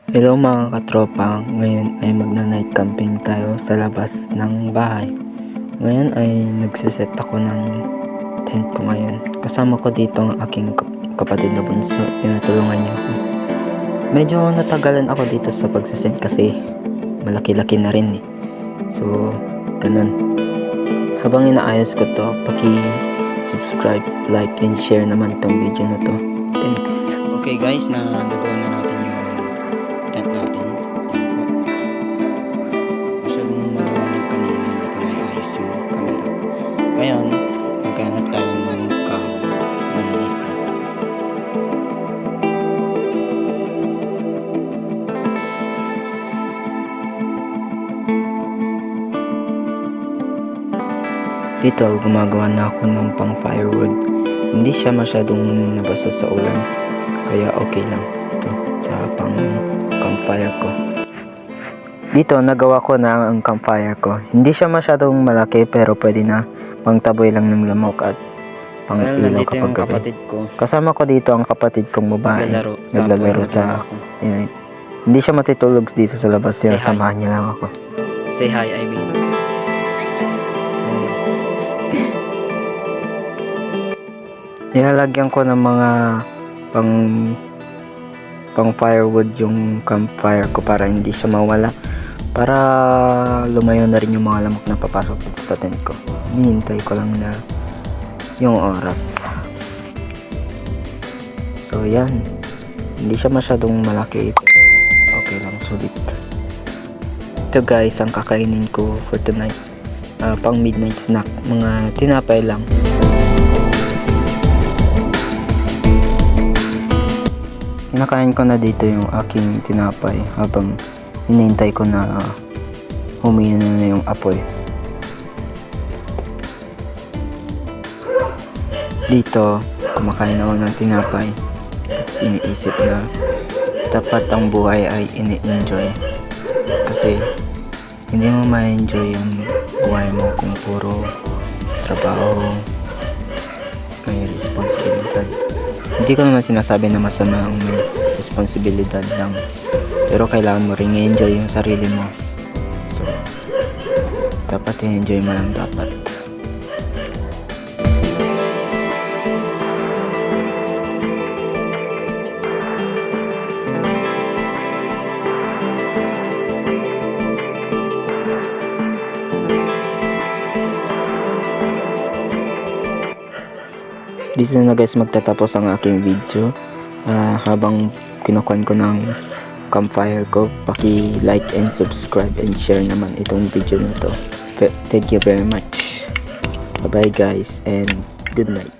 Hello mga katropa, ngayon ay magna-night camping tayo sa labas ng bahay. Ngayon ay nagsiset ako ng tent ko ngayon. Kasama ko dito ang aking kapatid na bunso, tinutulungan niya ako. Medyo natagalan ako dito sa pagsiset kasi malaki-laki na rin eh. So, ganun. Habang inaayos ko to, paki-subscribe, like, and share naman tong video na to. Thanks. Okay guys, nagawa na natin yung tent natin. Ayan po. Masyadong maliwanag kanina, hindi ko na-ayos yung camera. Ngayon, maghanap tayo ng dito. Dito, gumagawa na ako ng pang firewood. Hindi siya masyadong nabasa sa ulan, kaya okay lang ito sa pang campfire ko. Dito, nagawa ko na ang campfire ko. Hindi siya masyadong malaki pero pwede na pang taboy lang ng lamok at pang ilaw kapag gabi. Kasama ko dito ang kapatid kong babae. Naglalaro sa hindi siya matutulog dito sa labas. Sinasamahan niya lang ako. Say hi, Ivy. Nilalagyan ko ng mga pang firewood yung campfire ko para hindi siya mawala, para lumayo na rin yung mga lamok na papasok dito sa tent ko. Hinihintay ko lang na yung oras. So yan, hindi siya masyadong malaki, okay lang, sulit. Ito guys, ang kakainin ko for tonight, pang midnight snack, mga tinapay lang. Kinakain ko na dito yung aking tinapay habang hinihintay ko na humina na yung apoy. Dito, kumakain ako ng tinapay at iniisip na dapat ang buhay ay ini-enjoy. Kasi hindi mo ma-enjoy yung buhay mo kung puro trabaho, may responsibilidad. Hindi ko naman sinasabi na masama ang may responsibilidad lang, pero kailangan mo rin i-enjoy yung sarili mo. So, dapat i-enjoy mo lang dapat. Dito na guys magtatapos ang aking video. Habang kinukuhan ko ng campfire ko, paki-like and subscribe and share naman itong video na to. Thank you very much. Bye bye guys and good night.